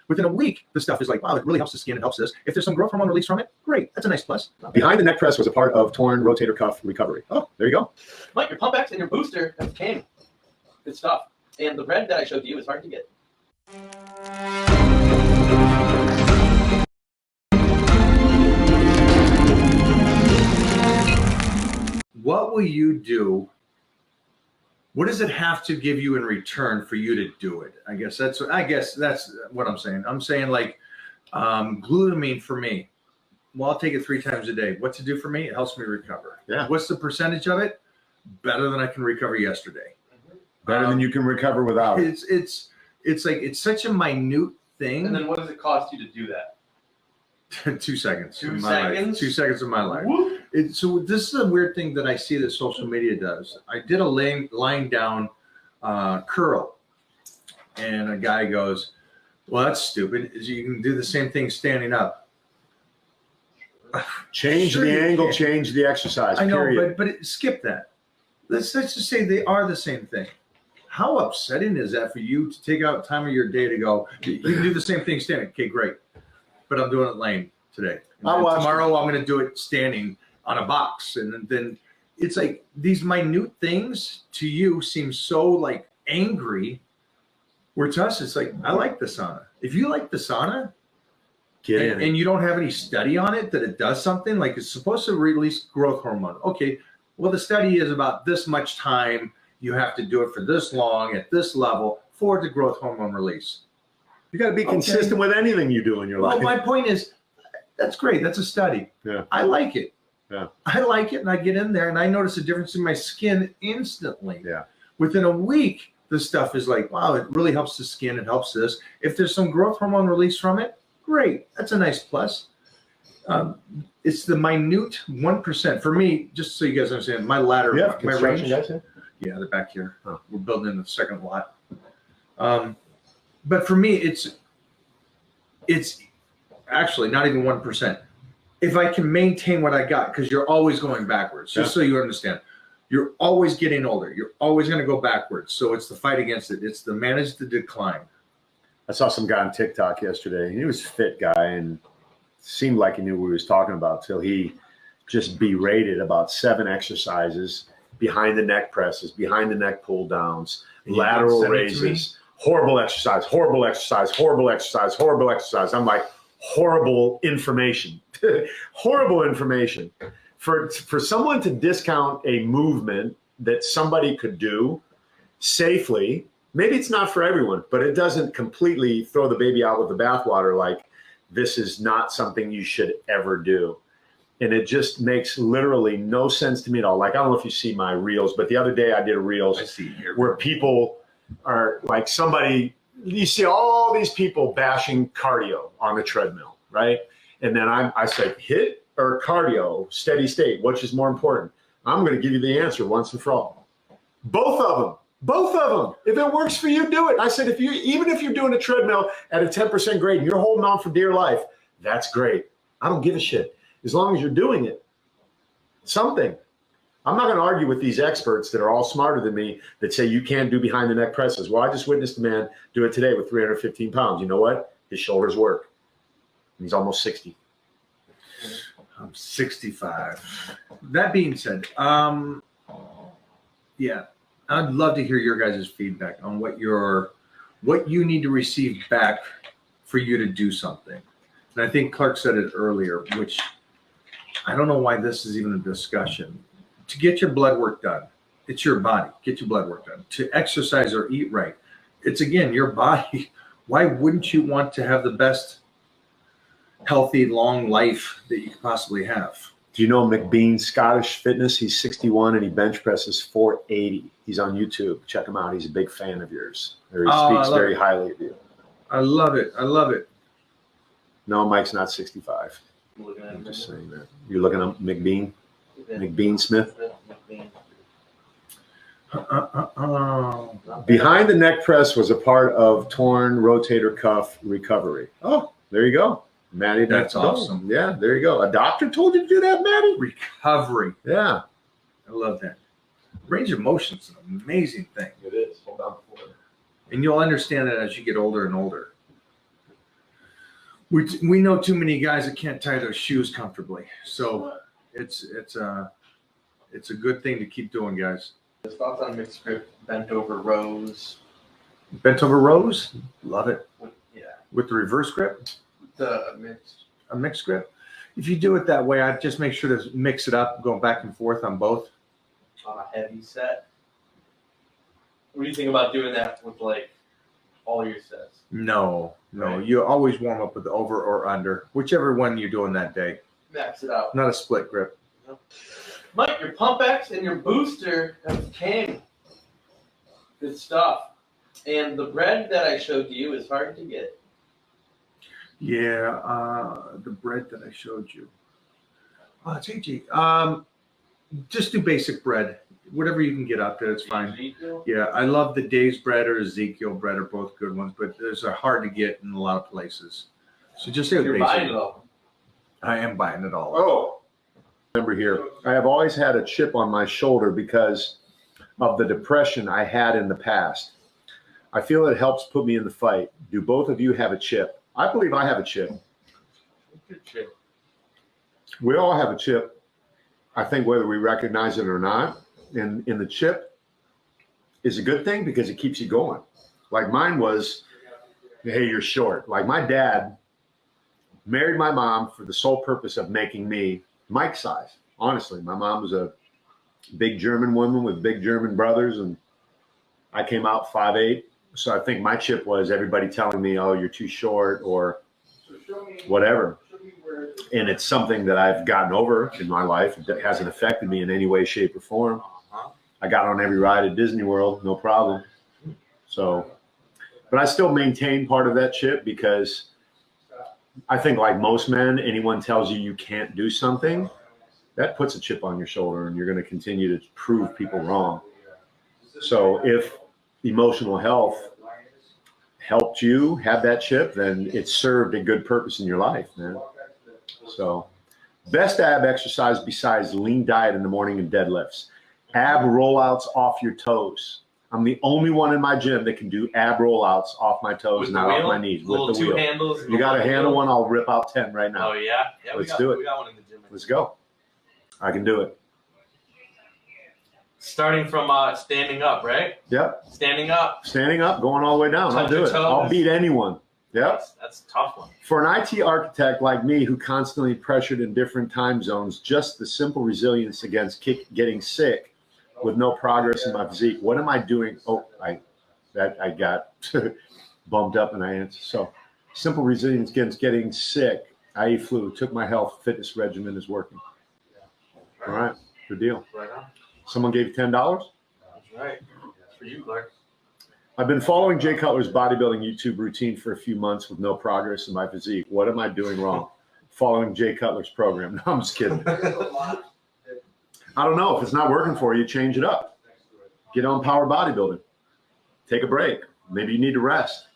Within a week, the stuff is like, wow, it really helps the skin. It helps this. If there's some growth hormone release from it, great. That's a nice plus. Behind the neck press was a part of torn rotator cuff recovery. Oh, there you go. Mike, your pump X and your booster have came. Good stuff. And the red that I showed you is hard to get. What will you do? What does it have to give you in return for you to do it? I guess that's what I'm saying. I'm saying like glutamine for me. Well, I'll take it 3 times a day. What's it do for me? It helps me recover. Yeah. What's the percentage of it? Better than I can recover yesterday. Better than you can recover without. It's like it's such a minute thing. And then what does it cost you to do that? 2 seconds. 2 of my life. seconds? 2 seconds of my life. Whoop. So this is a weird thing that I see that social media does. I did a lying down curl, and a guy goes, "Well, that's stupid. Is you can do the same thing standing up." Change Sure the you angle, can. change the exercise. I know, period. but skip that. Let's just say they are the same thing. How upsetting is that for you to take out time of your day to go, you can do the same thing standing? Okay, great. But I'm doing it laying today. And then tomorrow I'm going to do it standing on a box. And then it's like these minute things to you seem so like angry, where to us it's like, I like the sauna. If you like the sauna, Get in it. and you don't have any study on it that it does something, like it's supposed to release growth hormone. Okay, well, the study is about this much time. You have to do it for this long at this level for the growth hormone release. You got to be consistent with anything you do in your Well, life. my point is, that's great. That's a study. Yeah. I like it. Yeah. I like it, and I get in there, and I notice a difference in my skin instantly. Yeah. Within a week, the stuff is like, wow, it really helps the skin. It helps this. If there's some growth hormone release from it, great. That's a nice plus. It's the minute 1%. For me, just so you guys understand, my ladder, Yeah, my range. guys. Yeah, they're back here. Huh. We're building in the second lot. But for me, it's actually not even 1%. If I can maintain what I got, because you're always going backwards, just so you understand, you're always getting older. You're always going to go backwards. So it's the fight against it. It's the manage the decline. I saw some guy on TikTok yesterday. He was a fit guy and seemed like he knew what he was talking about till he just berated about 7 exercises, behind the neck presses, behind the neck pull downs, lateral send it to me? raises, horrible exercise, horrible exercise, horrible exercise, horrible exercise. I'm like, horrible information, horrible information. For someone to discount a movement that somebody could do safely, maybe it's not for everyone, but it doesn't completely throw the baby out with the bathwater like this is not something you should ever do. And it just makes literally no sense to me at all. Like, I don't know if you see my reels, but the other day I did a reels where people are like you see all these people bashing cardio on the treadmill, right? And then I said, HIIT or cardio, steady state, which is more important? I'm going to give you the answer once and for all. Both of them. Both of them. If it works for you, do it. I said, even if you're doing a treadmill at a 10% grade and you're holding on for dear life, that's great. I don't give a shit. As long as you're doing it. Something. I'm not going to argue with these experts that are all smarter than me that say you can't do behind the neck presses. Well, I just witnessed a man do it today with 315 pounds. You know what? His shoulders work. He's almost 60. I'm 65. That being said, yeah, I'd love to hear your guys' feedback on what you need to receive back for you to do something. And I think Clark said it earlier, which I don't know why this is even a discussion. To get your blood work done, it's your body. Get your blood work done. To exercise or eat right, it's again your body. Why wouldn't you want to have the best healthy, long life that you could possibly have? Do you know McBean Scottish Fitness? He's 61 and he bench presses 480. He's on YouTube. Check him out. He's a big fan of yours. Or he speaks very highly of you. I love it. I love it. No, Mike's not 65. I'm just saying that. You're looking at McBean? McBean Smith? Behind the neck press was a part of torn rotator cuff recovery. Oh, there you go. Maddie, That's awesome. Yeah, there you go. A doctor told you to do that, Maddie? Recovery. Yeah. I love that. Range of motion is an amazing thing. It is. Hold on for it. And you'll understand that as you get older and older. We know too many guys that can't tie their shoes comfortably. So it's a good thing to keep doing, guys. His thoughts on mixed grip, bent over rows. Bent over rows, love it. Yeah, With the reverse grip, the mixed. a mixed grip. If you do it that way, I'd just make sure to mix it up, going back and forth on both. On a heavy set. What do you think about doing that with like all your sets? No. Right. You always warm up with the over or under, whichever one you're doing that day. Max it out. Not a split grip. Mike, your pump X and your booster, that's king. Good stuff. And the bread that I showed you is hard to get. Yeah, the bread that I showed you. Oh, it's AG. Just do basic bread. Whatever you can get out there, it's fine. Ezekiel? Yeah, I love the Dave's bread or Ezekiel bread are both good ones, but those are hard to get in a lot of places. So just say You're basic. buying it all. I am buying it all. Oh, remember here, I have always had a chip on my shoulder because of the depression I had in the past. I feel it helps put me in the fight. Do both of you have a chip? I believe I have a chip. Good chip. We all have a chip. I think whether we recognize it or not, and the chip is a good thing because it keeps you going. Like mine was, hey, you're short. Like my dad married my mom for the sole purpose of making me Mike size. Honestly, my mom was a big German woman with big German brothers, and I came out 5'8". So I think my chip was everybody telling me, oh, you're too short or whatever. And it's something that I've gotten over in my life. It hasn't affected me in any way, shape, or form. I got on every ride at Disney World, no problem. So, but I still maintain part of that chip because I think like most men, anyone tells you you can't do something, that puts a chip on your shoulder and you're going to continue to prove people wrong. So if emotional health helped you have that chip, then it served a good purpose in your life, man. So best ab exercise besides lean diet in the morning and deadlifts. Ab rollouts off your toes. I'm the only one in my gym that can do ab rollouts off my toes, With not the off wheel? my knees. Little With the two wheel. handles. You got a handle one, I'll rip out 10 right now. Oh yeah? Yeah, Let's do it. We got one in the gym. Let's go. I can do it. Starting from standing up, right? Yep. Standing up. Standing up, going all the way down. I'll Touch do your it. I'll toes. beat anyone. Yep. That's a tough one. For an IT architect like me who constantly pressured in different time zones, just the simple resilience against getting sick with no progress in my physique. What am I doing? Oh, I got bumped up and I answered. So simple resilience against getting sick, i.e. flu, took my health fitness regimen is working. All right, good deal. Right on. Someone gave you $10? That's right. For you, Clark. I've been following Jay Cutler's bodybuilding YouTube routine for a few months with no progress in my physique. What am I doing wrong? Following Jay Cutler's program. No, I'm just kidding. I don't know. If it's not working for you, change it up. Get on power bodybuilding. Take a break. Maybe you need to rest.